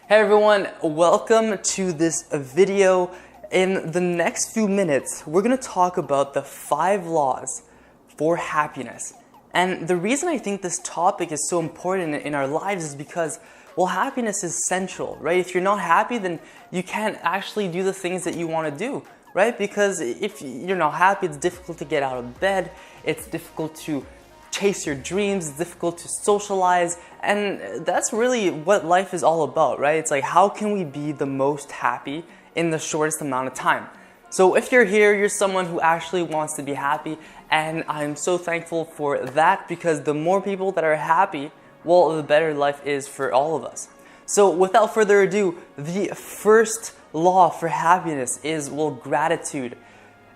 Hey everyone, welcome to this video. In the next few minutes, we're going to talk about the 5 laws for happiness. And the reason I think this topic is so important in our lives is because, well, happiness is central, right? If you're not happy, then you can't actually do the things that you want to do, right? Because if you're not happy, it's difficult to get out of bed, it's difficult to chase your dreams, it's difficult to socialize, and that's really what life is all about, right? It's like, how can we be the most happy in the shortest amount of time? So if you're here, you're someone who actually wants to be happy, and I'm so thankful for that, because the more people that are happy, well, the better life is for all of us. So without further ado, the first law for happiness is, well, gratitude.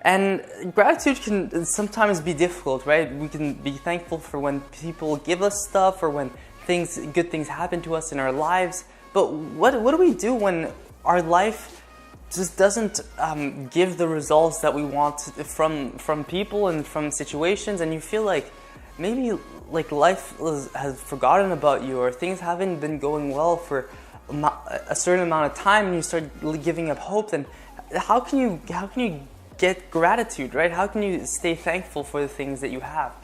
And gratitude can sometimes be difficult, right? We can be thankful for when people give us stuff or when good things happen to us in our lives. But what do we do when our life just doesn't give the results that we want from people and from situations, and you feel like maybe life has forgotten about you, or things haven't been going well for a certain amount of time, and you start giving up hope? Then how can you get gratitude, right? How can you stay thankful for the things that you have?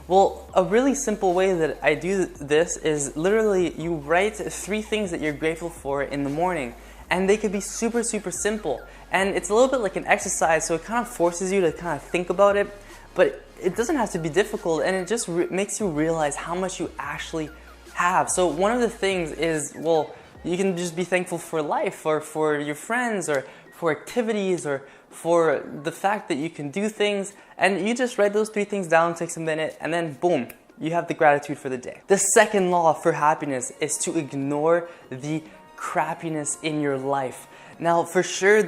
Well, a really simple way that I do this is literally you write 3 things that you're grateful for in the morning, and they could be super simple, and it's a little bit like an exercise, so it kind of forces you to kind of think about it, but it doesn't have to be difficult, and it just makes you realize how much you actually have. So one of the things is, well, you can just be thankful for life, or for your friends, or for activities, or for the fact that you can do things, and you just write those 3 things down, takes a minute, and then boom, you have the gratitude for the day. The second law for happiness is to ignore the crappiness in your life. Now, for sure,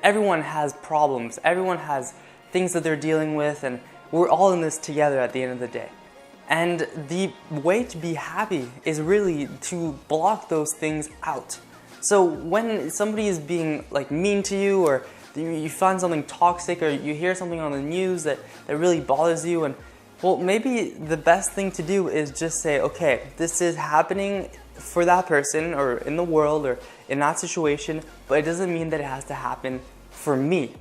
everyone has problems, everyone has things that they're dealing with, and we're all in this together at the end of the day. And the way to be happy is really to block those things out. So when somebody is being mean to you, or you find something toxic, or you hear something on the news that really bothers you, and well, maybe the best thing to do is just say, okay, this is happening for that person, or in the world, or in that situation, but it doesn't mean that it has to happen for me.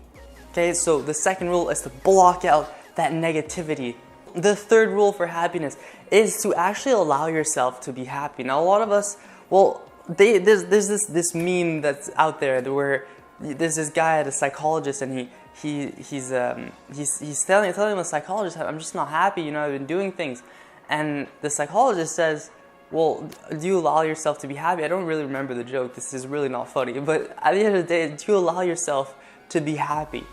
Okay, so the second rule is to block out that negativity. The third rule for happiness is to actually allow yourself to be happy. Now, a lot of us, well, there's this meme that's out there where there's this guy at a psychologist, and he's telling the psychologist, I'm just not happy, I've been doing things, and the psychologist says, well, do you allow yourself to be happy? I don't really remember the joke, this is really not funny, but at the end of the day, do you allow yourself to be happy?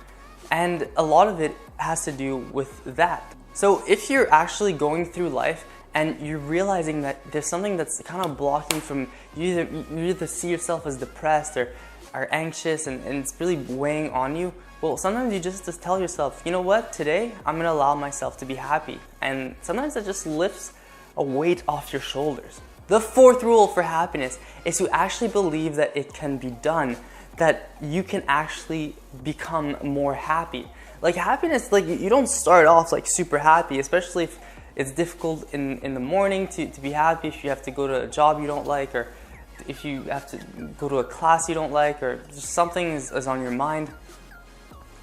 And a lot of it has to do with that. So if you're actually going through life and you're realizing that there's something that's kind of blocking from you either see yourself as depressed or are anxious, and it's really weighing on you, well, sometimes you just tell yourself, you know what, today I'm going to allow myself to be happy. And sometimes that just lifts a weight off your shoulders. The fourth rule for happiness is to actually believe that it can be done, that you can actually become more happy. Happiness, you don't start off super happy, especially if it's difficult in the morning to be happy, if you have to go to a job you don't like, or if you have to go to a class you don't like, or just something is on your mind.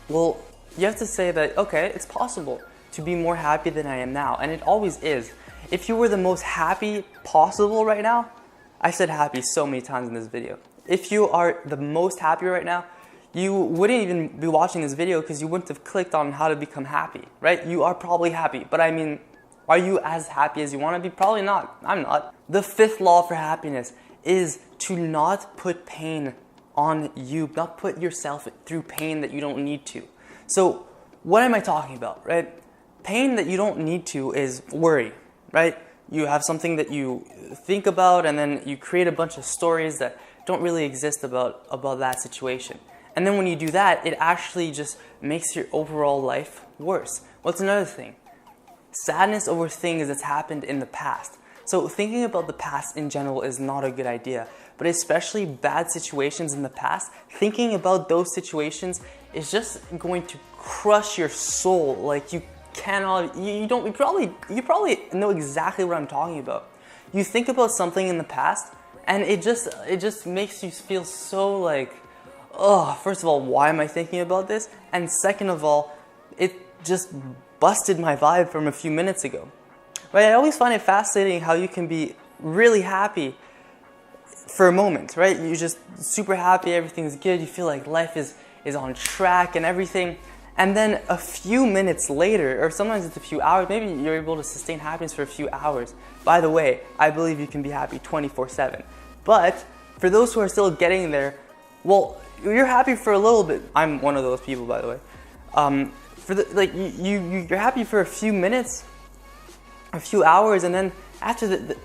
Well, you have to say that, okay, it's possible to be more happy than I am now, and it always is. If you were the most happy possible right now, I said happy so many times in this video. If you are the most happy right now, you wouldn't even be watching this video because you wouldn't have clicked on how to become happy, right? You are probably happy, but I mean, are you as happy as you want to be? Probably not. I'm not. The fifth law for happiness is to not put pain on you, not put yourself through pain that you don't need to. So what am I talking about, right? Pain that you don't need to is worry, right? You have something that you think about, and then you create a bunch of stories that don't really exist about that situation. And then when you do that, it actually just makes your overall life worse. What's another thing? Sadness over things that's happened in the past. So thinking about the past in general is not a good idea, but especially bad situations in the past, thinking about those situations is just going to crush your soul. You probably know exactly what I'm talking about. You think about something in the past, And it just makes you feel so like, oh, first of all, why am I thinking about this? And second of all, it just busted my vibe from a few minutes ago. Right? I always find it fascinating how you can be really happy for a moment, right? You're just super happy, everything's good, you feel like life is on track and everything. And then a few minutes later, or sometimes it's a few hours, maybe you're able to sustain happiness for a few hours. By the way, I believe you can be happy 24/7. But for those who are still getting there, well, you're happy for a little bit. I'm one of those people, by the way. You're happy for a few minutes, a few hours, and then after the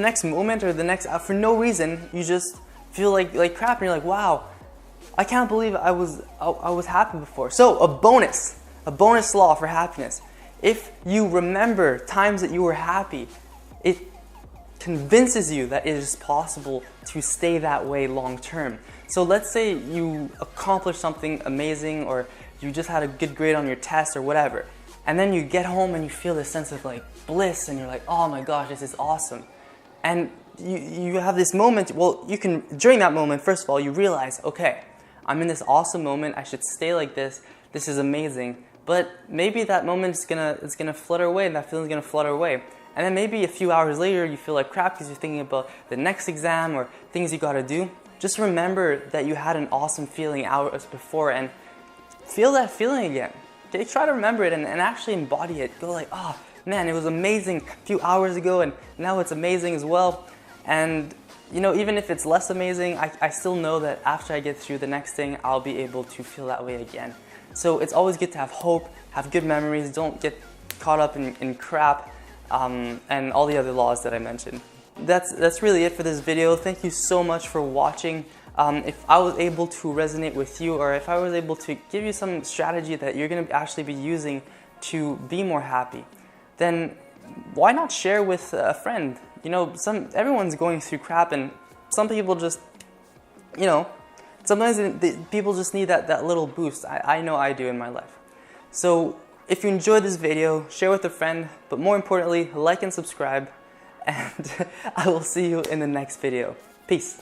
next moment or the next, for no reason, you just feel like crap, and you're like, wow, I can't believe I was happy before. So a bonus law for happiness. If you remember times that you were happy, it convinces you that it is possible to stay that way long term. So let's say you accomplished something amazing, or you just had a good grade on your test or whatever, and then you get home and you feel this sense of like bliss, and you're like, oh my gosh, this is awesome. And you have this moment, well, you can, during that moment, first of all, you realize, okay, I'm in this awesome moment, I should stay like this is amazing. But maybe that moment is gonna flutter away, and that feeling's gonna flutter away. And then maybe a few hours later you feel like crap because you're thinking about the next exam or things you gotta do. Just remember that you had an awesome feeling hours before, and feel that feeling again. Okay, try to remember it and actually embody it. Go like, oh man, it was amazing a few hours ago, and now it's amazing as well. And you know, even if it's less amazing, I still know that after I get through the next thing, I'll be able to feel that way again. So it's always good to have hope, have good memories, don't get caught up in crap, and all the other laws that I mentioned. That's really it for this video. Thank you so much for watching. If I was able to resonate with you, or if I was able to give you some strategy that you're going to actually be using to be more happy, then why not share with a friend? You know, everyone's going through crap, and some people just, you know, sometimes people just need that little boost. I know I do in my life. So if you enjoyed this video, share with a friend, but more importantly, like and subscribe, and I will see you in the next video. Peace.